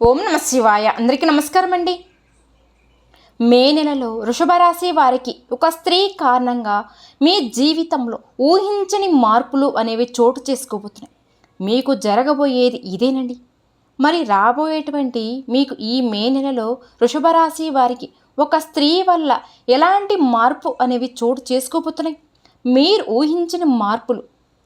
ఓం నమ శివాయ. అందరికీ నమస్కారం అండి. మే నెలలో వృషభ రాశి వారికి ఒక స్త్రీ కారణంగా మీ జీవితంలో ఊహించని మార్పులు అనేవి చోటు చేసుకోబోతున్నాయి. మీకు జరగబోయేది ఇదేనండి. మరి రాబోయేటువంటి మీకు ఈ మే నెలలో వృషభ రాశి వారికి ఒక స్త్రీ వల్ల ఎలాంటి మార్పు అనేవి చోటు చేసుకోబోతున్నాయి, మీరు ఊహించిన మార్పులు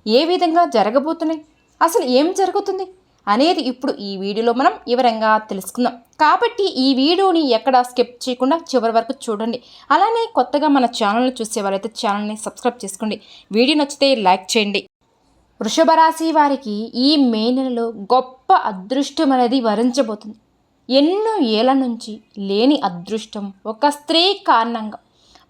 ఏ విధంగా జరగబోతున్నాయి, అసలు ఏం జరుగుతుంది అనేది ఇప్పుడు ఈ వీడియోలో మనం వివరంగా తెలుసుకుందాం. కాబట్టి ఈ వీడియోని ఎక్కడ స్కిప్ చేయకుండా చివరి వరకు చూడండి. అలానే కొత్తగా మన ఛానల్ని చూసేవారైతే ఛానల్ని సబ్స్క్రైబ్ చేసుకోండి. వీడియో నచ్చితే లైక్ చేయండి. వృషభ రాశి వారికి ఈ మే నెలలో గొప్ప అదృష్టం అనేది వరించబోతుంది. ఎన్నో ఏళ్ల నుంచి లేని అదృష్టం ఒక స్త్రీ కారణంగా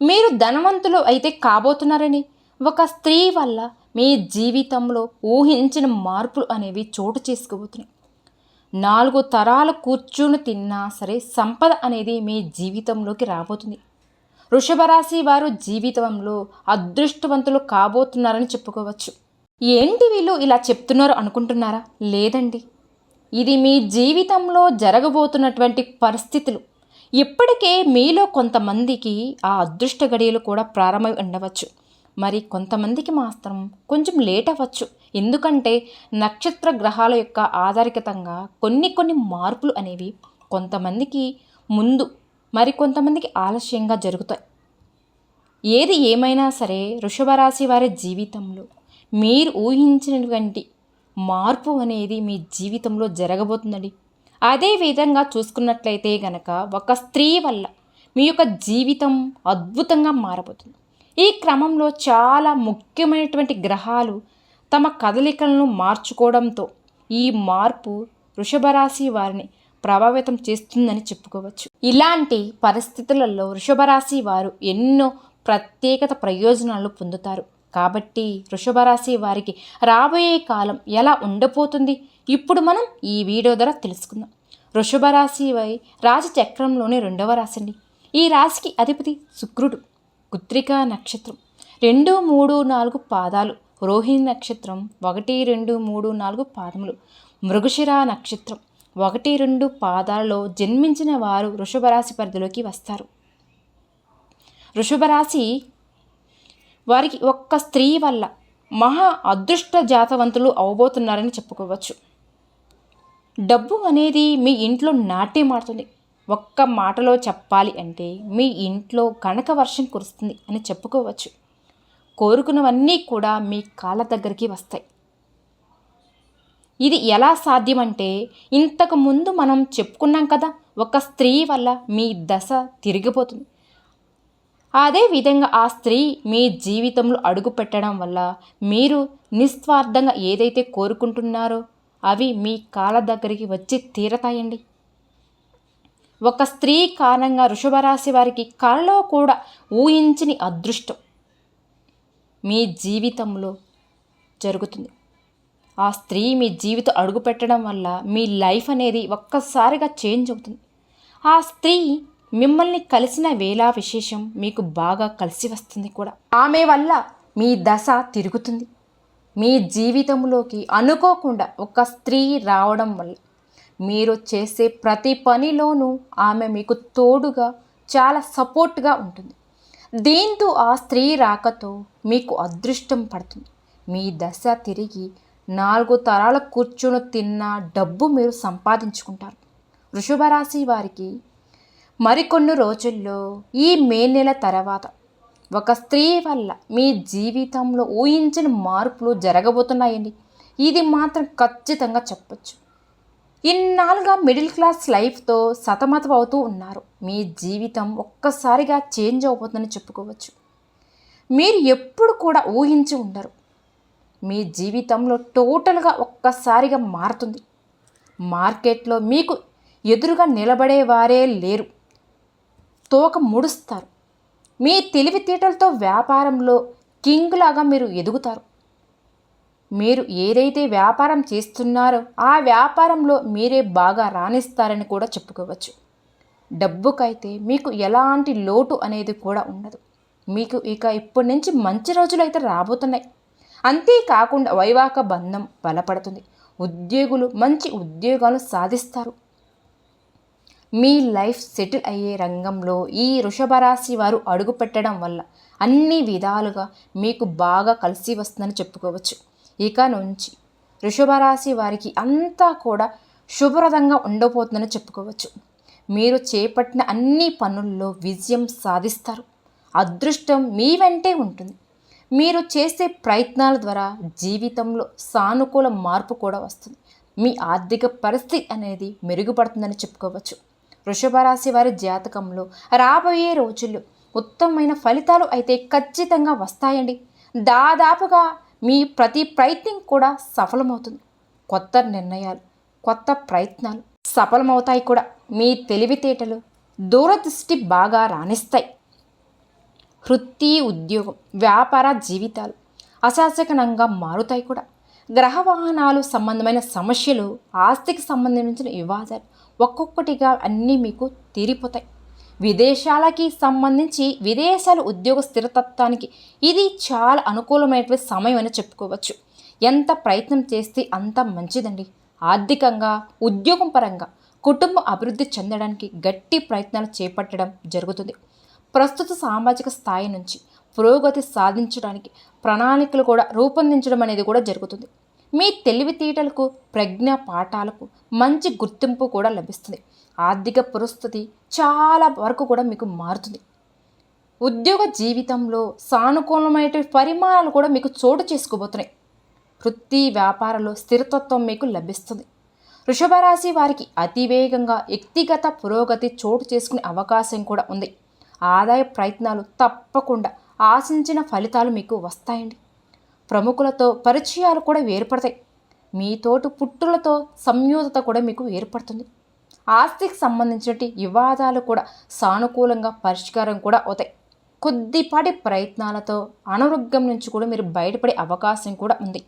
మీరు ధనవంతులు అయితే కాబోతున్నారని, ఒక స్త్రీ వల్ల మీ జీవితంలో ఊహించిన మార్పులు అనేవి చోటు చేసుకోబోతున్నాయి. 4 తరాలు కూర్చుని తిన్నా సరే సంపద అనేది మీ జీవితంలోకి రాబోతుంది. వృషభ రాశి వారు జీవితంలో అదృష్టవంతులు కాబోతున్నారని చెప్పుకోవచ్చు. ఏంటి వీళ్ళు ఇలా చెప్తున్నారు అనుకుంటున్నారా? లేదండి, ఇది మీ జీవితంలో జరగబోతున్నటువంటి పరిస్థితులు. ఇప్పటికే మీలో కొంతమందికి ఆ అదృష్ట గడియలు కూడా ప్రారంభమై ఉండవచ్చు. మరి కొంతమందికి మాత్రం కొంచెం లేట్ అవ్వచ్చు. ఎందుకంటే నక్షత్ర గ్రహాల యొక్క ఆధారితంగా కొన్ని మార్పులు అనేవి కొంతమందికి ముందు, మరి కొంతమందికి ఆలస్యంగా జరుగుతాయి. ఏది ఏమైనా సరే వృషభ రాశి వారి జీవితంలో మీరు ఊహించినటువంటి మార్పు అనేది మీ జీవితంలో జరగబోతుందండి. అదే విధంగా చూసుకున్నట్లయితే గనక ఒక స్త్రీ వల్ల మీ యొక్క జీవితం అద్భుతంగా మారబోతుంది. ఈ క్రమంలో చాలా ముఖ్యమైనటువంటి గ్రహాలు తమ కదలికలను మార్చుకోవడంతో ఈ మార్పు వృషభ రాశి వారిని ప్రభావితం చేస్తుందని చెప్పుకోవచ్చు. ఇలాంటి పరిస్థితులలో వృషభ రాశి వారు ఎన్నో ప్రత్యేకత ప్రయోజనాలు పొందుతారు. కాబట్టి వృషభ రాశి వారికి రాబోయే కాలం ఎలా ఉండబోతుంది ఇప్పుడు మనం ఈ వీడియో ద్వారా తెలుసుకుందాం. వృషభ రాశి వారి రాశిచక్రంలోని 2వ రాశి అండి. ఈ రాశికి అధిపతి శుక్రుడు. కృత్తికా నక్షత్రం 2, 3, 4 పాదాలు, రోహిణి నక్షత్రం 1, 2, 3, 4 పాదములు, మృగశిర నక్షత్రం 1, 2 పాదాలలో జన్మించిన వారు వృషభ రాశి పరిధిలోకి వస్తారు. వృషభ రాశి వారికి ఒక్క స్త్రీ వల్ల మహా అదృష్ట జాతవంతులు అవబోతున్నారని చెప్పుకోవచ్చు. డబ్బు అనేది మీ ఇంట్లో నాట్యమాడుతుంది. ఒక్క మాటలో చెప్పాలి అంటే మీ ఇంట్లో కనక వర్షం కురుస్తుంది అని చెప్పుకోవచ్చు. కోరుకున్నవన్నీ కూడా మీ కాళ్ళ దగ్గరికి వస్తాయి. ఇది ఎలా సాధ్యమంటే ఇంతకు ముందు మనం చెప్పుకున్నాం కదా, ఒక స్త్రీ వల్ల మీ దశ తిరిగిపోతుంది. అదేవిధంగా ఆ స్త్రీ మీ జీవితంలో అడుగు పెట్టడం వల్ల మీరు నిస్వార్థంగా ఏదైతే కోరుకుంటున్నారో అవి మీ కాళ్ళ దగ్గరికి వచ్చి తీరతాయండి. ఒక స్త్రీ కారణంగా వృషభ రాశి వారికి కలలో కూడా ఊహించని అదృష్టం మీ జీవితంలో జరుగుతుంది. ఆ స్త్రీ మీ జీవితం అడుగు పెట్టడం వల్ల మీ లైఫ్ అనేది ఒక్కసారిగా చేంజ్ అవుతుంది. ఆ స్త్రీ మిమ్మల్ని కలిసిన వేళ విశేషం మీకు బాగా కలిసి వస్తుంది కూడా. ఆమె వల్ల మీ దశ తిరుగుతుంది. మీ జీవితంలోకి అనుకోకుండా ఒక స్త్రీ రావడం వల్ల మీరు చేసే ప్రతి పనిలోనూ ఆమె మీకు తోడుగా చాలా సపోర్ట్గా ఉంటుంది. దీంతో ఆ స్త్రీ రాకతో మీకు అదృష్టం పడుతుంది. మీ దశ తిరిగి 4 తరాల కూర్చొని తిన్న డబ్బు మీరు సంపాదించుకుంటారు. వృషభ రాశి వారికి మరికొన్ని రోజుల్లో ఈ మే నెల తర్వాత ఒక స్త్రీ వల్ల మీ జీవితంలో ఊహించిన మార్పులు జరగబోతున్నాయండి. ఇది మాత్రం ఖచ్చితంగా చెప్పచ్చు. ఇన్నాళ్ళుగా మిడిల్ క్లాస్ లైఫ్తో సతమతం అవుతూ ఉన్నారు. మీ జీవితం ఒక్కసారిగా చేంజ్ అయిపోతుందని చెప్పుకోవచ్చు. మీరు ఎప్పుడు కూడా ఊహించి ఉండరు. మీ జీవితంలో టోటల్గా ఒక్కసారిగా మారుతుంది. మార్కెట్లో మీకు ఎదురుగా నిలబడేవారే లేరు. తోక ముడుస్తారు. మీ తెలివితేటలతో వ్యాపారంలో కింగ్ లాగా మీరు ఎదుగుతారు. మీరు ఏదైతే వ్యాపారం చేస్తున్నారో ఆ వ్యాపారంలో మీరే బాగా రాణిస్తారని కూడా చెప్పుకోవచ్చు. డబ్బుకైతే మీకు ఎలాంటి లోటు అనేది కూడా ఉండదు. మీకు ఇక ఇప్పటి నుంచి మంచి రోజులు అయితే రాబోతున్నాయి. అంతేకాకుండా వైవాహిక బంధం బలపడుతుంది. ఉద్యోగులు మంచి ఉద్యోగాలు సాధిస్తారు. మీ లైఫ్ సెటిల్ అయ్యే రంగంలో ఈ వృషభ రాశి వారు అడుగు పెట్టడం వల్ల అన్ని విధాలుగా మీకు బాగా కలిసి వస్తుందని చెప్పుకోవచ్చు. ఇక నుంచి వృషభ రాశి వారికి అంతా కూడా శుభప్రదంగా ఉండబోతుందని చెప్పుకోవచ్చు. మీరు చేపట్టిన అన్ని పనుల్లో విజయం సాధిస్తారు. అదృష్టం మీ వెంటే ఉంటుంది. మీరు చేసే ప్రయత్నాల ద్వారా జీవితంలో సానుకూల మార్పు కూడా వస్తుంది. మీ ఆర్థిక పరిస్థితి అనేది మెరుగుపడుతుందని చెప్పుకోవచ్చు. వృషభ రాశి వారి జాతకంలో రాబోయే రోజుల్లో ఉత్తమమైన ఫలితాలు అయితే ఖచ్చితంగా వస్తాయండి. దాదాపుగా మీ ప్రతి ప్రయత్నం కూడా సఫలమవుతుంది. కొత్త నిర్ణయాలు, కొత్త ప్రయత్నాలు సఫలమవుతాయి కూడా. మీ తెలివితేటలు, దూరదృష్టి బాగా రాణిస్తాయి. వృత్తి, ఉద్యోగం, వ్యాపార జీవితాలు అశాసకనంగా మారుతాయి కూడా. గ్రహ వాహనాలు సంబంధమైన సమస్యలు, ఆస్తికి సంబంధించిన వివాదాలు ఒక్కొక్కటిగా అన్నీ మీకు తీరిపోతాయి. విదేశాలకి సంబంధించి విదేశాల ఉద్యోగ స్థిరతత్వానికి ఇది చాలా అనుకూలమైనటువంటి సమయం అని చెప్పుకోవచ్చు. ఎంత ప్రయత్నం చేస్తే అంత మంచిదండి. ఆర్థికంగా, ఉద్యోగం పరంగా కుటుంబం అభివృద్ధి చెందడానికి గట్టి ప్రయత్నాలు చేపట్టడం జరుగుతుంది. ప్రస్తుత సామాజిక స్థాయి నుంచి పురోగతి సాధించడానికి ప్రణాళికలు కూడా రూపొందించడం అనేది కూడా జరుగుతుంది. మీ తెలివితేటలకు, ప్రజ్ఞ పాఠాలకు మంచి గుర్తింపు కూడా లభిస్తుంది. ఆర్థిక పరిస్థితి చాలా వరకు కూడా మీకు మారుతుంది. ఉద్యోగ జీవితంలో సానుకూలమైన పరిమాణాలు కూడా మీకు చోటు చేసుకోబోతున్నాయి. వృత్తి, వ్యాపారంలో స్థిరతత్వం మీకు లభిస్తుంది. వృషభ రాశి వారికి అతివేగంగా వ్యక్తిగత పురోగతి చోటు చేసుకునే అవకాశం కూడా ఉంది. ఆదాయ ప్రయత్నాలు తప్పకుండా ఆశించిన ఫలితాలు మీకు వస్తాయండి. ప్రముఖులతో పరిచయాలు కూడా ఏర్పడతాయి. మీతోటి పుట్టులతో సంయోజత కూడా మీకు ఏర్పడుతుంది. ఆస్తికి సంబంధించిన వివాదాలు కూడా సానుకూలంగా పరిష్కారం కూడా అవుతాయి. కొద్దిపాటి ప్రయత్నాలతో అనారోగ్యం నుంచి కూడా మీరు బయటపడే అవకాశం కూడా ఉంది.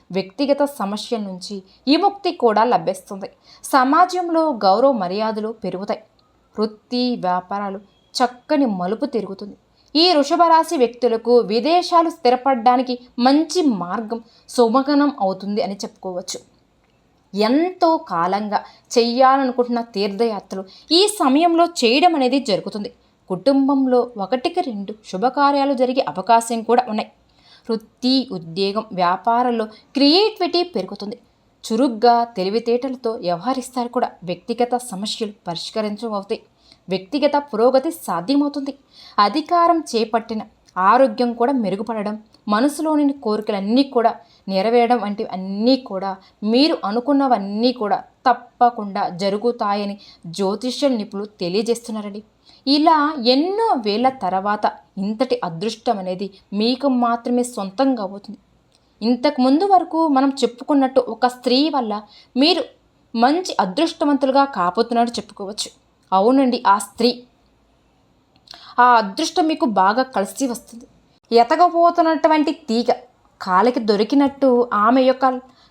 వ్యక్తిగత సమస్యల నుంచి విముక్తి కూడా లభిస్తుంది. సమాజంలో గౌరవ మర్యాదలు పెరుగుతాయి. వృత్తి, వ్యాపారాలు చక్కని మలుపు తిరుగుతుంది. ఈ వృషభ రాశి వ్యక్తులకు విదేశాలు స్థిరపడడానికి మంచి మార్గం సుమగనం అవుతుంది అని చెప్పుకోవచ్చు. ఎంతో కాలంగా చెయ్యాలనుకుంటున్న తీర్థయాత్రలు ఈ సమయంలో చేయడం అనేది జరుగుతుంది. కుటుంబంలో 1-2 శుభకార్యాలు జరిగే అవకాశం కూడా ఉన్నాయి. వృత్తి, ఉద్యోగం, వ్యాపారంలో క్రియేటివిటీ పెరుగుతుంది. చురుగ్గా తెలివితేటలతో వ్యవహరిస్తారు కూడా. వ్యక్తిగత సమస్యలు పరిష్కరించబోతాయి. వ్యక్తిగత పురోగతి సాధ్యమవుతుంది. అధికారం చేపట్టిన ఆరోగ్యం కూడా మెరుగుపడడం, మనసులోని కోరికలన్నీ కూడా నెరవేరడం వంటివి అన్నీ కూడా మీరు అనుకున్నవన్నీ కూడా తప్పకుండా జరుగుతాయని జ్యోతిష్య నిపుణులు తెలియజేస్తున్నారండి. ఇలా ఎన్నో వేల తర్వాత ఇంతటి అదృష్టం అనేది మీకు మాత్రమే సొంతంగా అవుతుంది. ఇంతకుముందు వరకు మనం చెప్పుకున్నట్టు ఒక స్త్రీ వల్ల మీరు మంచి అదృష్టవంతులుగా కాబోతున్నట్టు చెప్పుకోవచ్చు. అవునండి, ఆ అదృష్టం మీకు బాగా కలిసి వస్తుంది. ఎతగబోతున్నటువంటి తీగ కాలికి దొరికినట్టు ఆమె యొక్క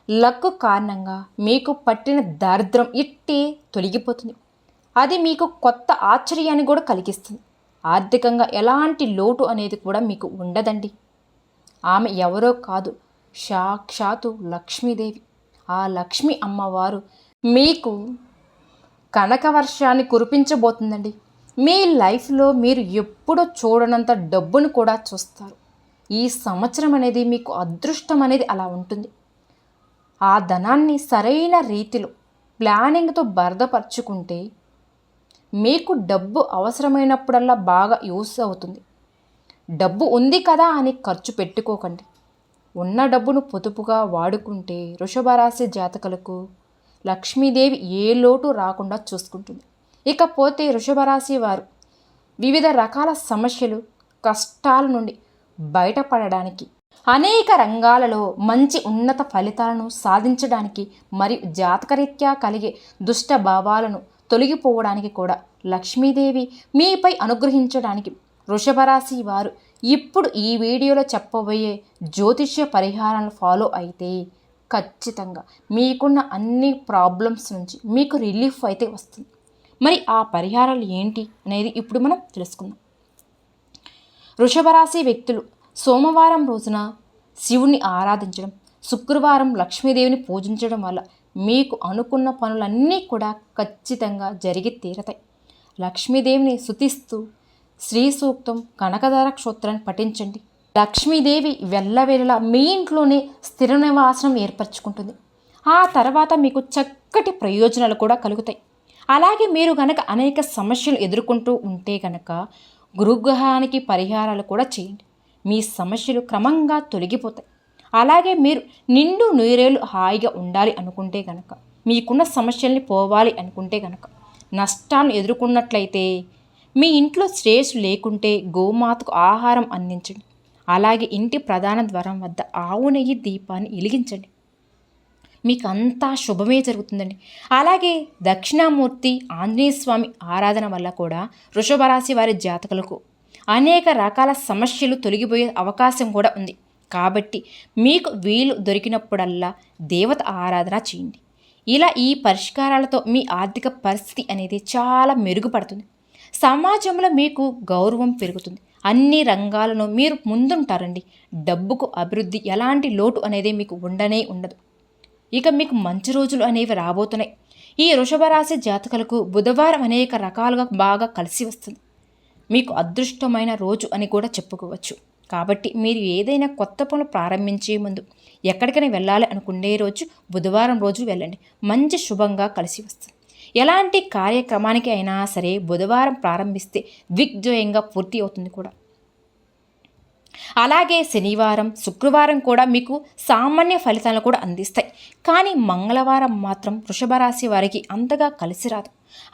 లక్ కారణంగా మీకు పట్టిన దారిద్రం ఇట్టే తొలగిపోతుంది. అది మీకు కొత్త ఆశ్చర్యాన్ని కూడా కలిగిస్తుంది. ఆర్థికంగా ఎలాంటి లోటు అనేది కూడా మీకు ఉండదండి. ఆమె ఎవరో కాదు, సాక్షాత్తు లక్ష్మీదేవి. ఆ లక్ష్మీ అమ్మవారు మీకు కనకవర్షాన్ని కురిపించబోతుందండి. మీ లైఫ్లో మీరు ఎప్పుడూ చూడనంత డబ్బును కూడా చూస్తారు. ఈ సంవత్సరం అనేది మీకు అదృష్టం అనేది అలా ఉంటుంది. ఆ ధనాన్ని సరైన రీతిలో ప్లానింగ్తో భద్రపరుచుకుంటే మీకు డబ్బు అవసరమైనప్పుడల్లా బాగా యూస్ అవుతుంది. డబ్బు ఉంది కదా అని ఖర్చు పెట్టుకోకండి. ఉన్న డబ్బును పొదుపుగా వాడుకుంటే వృషభ రాశి జాతకులకు లక్ష్మీదేవి ఏ లోటు రాకుండా చూసుకుంటుంది. ఇకపోతే వృషభ రాశి వారు వివిధ రకాల సమస్యలు, కష్టాల నుండి బయటపడడానికి, అనేక రంగాలలో మంచి ఉన్నత ఫలితాలను సాధించడానికి మరియు జాతకరీత్యా కలిగే దుష్ట భావాలను తొలగిపోవడానికి కూడా లక్ష్మీదేవి మీపై అనుగ్రహించడానికి వృషభ రాశి వారు ఇప్పుడు ఈ వీడియోలో చెప్పబోయే జ్యోతిష్య పరిహారాలను ఫాలో అయితే ఖచ్చితంగా మీకున్న అన్ని ప్రాబ్లమ్స్ నుంచి మీకు రిలీఫ్ అయితే వస్తుంది. మరి ఆ పరిహారాలు ఏంటి అనేది ఇప్పుడు మనం తెలుసుకుందాం. వృషభ రాశి వ్యక్తులు సోమవారం రోజున శివుణ్ణి ఆరాధించడం, శుక్రవారం లక్ష్మీదేవిని పూజించడం వల్ల మీకు అనుకున్న పనులన్నీ కూడా ఖచ్చితంగా జరిగి తీరతాయి. లక్ష్మీదేవిని స్తుతిస్తూ శ్రీ సూక్తం, కనకదార స్తోత్రాన్ని పఠించండి. లక్ష్మీదేవి వెళ్ళవేళలా మీ ఇంట్లోనే స్థిర నివాసనం ఏర్పరచుకుంటుంది. ఆ తర్వాత మీకు చక్కటి ప్రయోజనాలు కూడా కలుగుతాయి. అలాగే మీరు కనుక అనేక సమస్యలు ఎదుర్కొంటూ ఉంటే కనుక గురుగ్రహానికి పరిహారాలు కూడా చేయండి. మీ సమస్యలు క్రమంగా తొలగిపోతాయి. అలాగే మీరు నిండు నూరేళ్ళు హాయిగా ఉండాలి అనుకుంటే కనుక, మీకున్న సమస్యల్ని పోవాలి అనుకుంటే కనుక, నష్టాలను ఎదుర్కొన్నట్లయితే, మీ ఇంట్లో శ్రేయస్సు లేకుంటే గోమాతకు ఆహారం అందించండి. అలాగే ఇంటి ప్రధాన ద్వారం వద్ద ఆవు నెయ్యి దీపాన్ని వెలిగించండి. మీకు అంతా శుభమే జరుగుతుందండి. అలాగే దక్షిణామూర్తి ఆంజనేయ స్వామి ఆరాధన వల్ల కూడా వృషభ రాశి వారి జాతకులకు అనేక రకాల సమస్యలు తొలగిపోయే అవకాశం కూడా ఉంది. కాబట్టి మీకు వీలు దొరికినప్పుడల్లా దేవత ఆరాధన చేయండి. ఇలా ఈ పరిష్కారాలతో మీ ఆర్థిక పరిస్థితి అనేది చాలా మెరుగుపడుతుంది. సమాజంలో మీకు గౌరవం పెరుగుతుంది. అన్ని రంగాలను మీరు ముందుంటారండి. డబ్బుకు అభివృద్ధి, ఎలాంటి లోటు అనేది మీకు ఉండనే ఉండదు. ఇక మీకు మంచి రోజులు అనేవి రాబోతున్నాయి. ఈ వృషభ రాశి జాతకులకు బుధవారం అనేక రకాలుగా బాగా కలిసి వస్తుంది. మీకు అదృష్టమైన రోజు అని కూడా చెప్పుకోవచ్చు. కాబట్టి మీరు ఏదైనా కొత్త పనులు ప్రారంభించే ముందు, ఎక్కడికైనా వెళ్ళాలి అనుకునే రోజు బుధవారం రోజు వెళ్ళండి. మంచి శుభంగా కలిసి వస్తుంది. ఎలాంటి కార్యక్రమానికి అయినా సరే బుధవారం ప్రారంభిస్తే దిగ్విజయంగా పూర్తి అవుతుంది కూడా. అలాగే శనివారం, శుక్రవారం కూడా మీకు సామాన్య ఫలితాలను కూడా అందిస్తాయి. కానీ మంగళవారం మాత్రం వృషభ రాశి వారికి అంతగా కలిసి రాదు.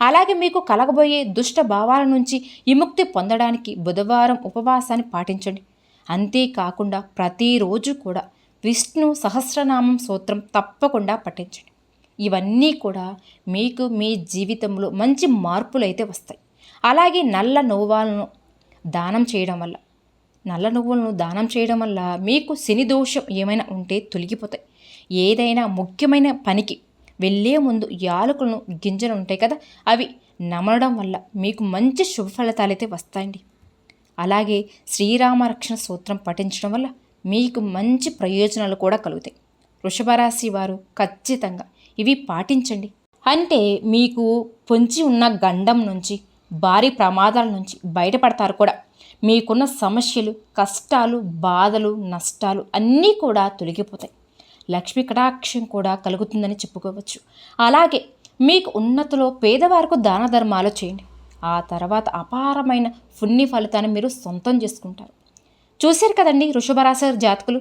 అలాగే మీకు కలగబోయే దుష్ట భావాల నుంచి విముక్తి పొందడానికి బుధవారం ఉపవాసాన్ని పాటించండి. అంతేకాకుండా ప్రతిరోజు కూడా విష్ణు సహస్రనామం స్తోత్రం తప్పకుండా పఠించండి. ఇవన్నీ కూడా మీకు మీ జీవితంలో మంచి మార్పులు అయితే వస్తాయి. అలాగే నల్ల నువ్వులను దానం చేయడం వల్ల మీకు శని దోషం ఏమైనా ఉంటే తొలగిపోతాయి. ఏదైనా ముఖ్యమైన పనికి వెళ్ళే ముందు యాలకులను గింజలు ఉంటాయి కదా, అవి నమలడం వల్ల మీకు మంచి శుభ ఫలితాలు అయితే వస్తాయండి. అలాగే శ్రీరామ రక్షణ స్తోత్రం పఠించడం వల్ల మీకు మంచి ప్రయోజనాలు కూడా కలుగుతాయి. వృషభ రాశి వారు ఖచ్చితంగా ఇవి పాటించండి. అంటే మీకు పొంచి ఉన్న గండం నుంచి, భారీ ప్రమాదాల నుంచి బయటపడతారు కూడా. మీకున్న సమస్యలు, కష్టాలు, బాధలు, నష్టాలు అన్నీ కూడా తొలగిపోతాయి. లక్ష్మీ కటాక్షం కూడా కలుగుతుందని చెప్పుకోవచ్చు. అలాగే మీకు ఉన్నతిలో పేదవారికి దాన ధర్మాలు చేయండి. ఆ తర్వాత అపారమైన పుణ్య ఫలితాన్ని మీరు సొంతం చేసుకుంటారు. చూశారు కదండి వృషభ రాశి జాతకులు,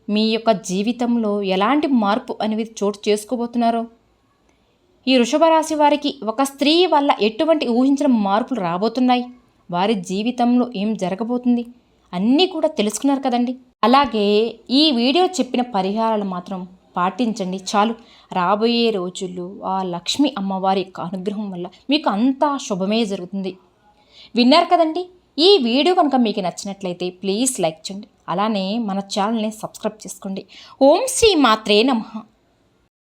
మీ యొక్క జీవితంలో ఎలాంటి మార్పు అనేవి చోటు చేసుకోబోతున్నారో. ఈ వృషభ రాశి వారికి ఒక స్త్రీ వల్ల ఎటువంటి ఊహించిన మార్పులు రాబోతున్నాయి, వారి జీవితంలో ఏం జరగబోతుంది అన్నీ కూడా తెలుసుకున్నారు కదండి. అలాగే ఈ వీడియో చెప్పిన పరిహారాలు మాత్రం పాటించండి చాలు. రాబోయే రోజుల్లో ఆ లక్ష్మీ అమ్మవారి యొక్క అనుగ్రహం వల్ల మీకు అంతా శుభమే జరుగుతుంది. విన్నారు కదండి. ఈ వీడియో కనుక మీకు నచ్చినట్లయితే ప్లీజ్ లైక్ చేయండి. అలానే మన ఛానల్ని సబ్స్క్రైబ్ చేసుకోండి. ఓం శ్రీ మాత్రే నమః.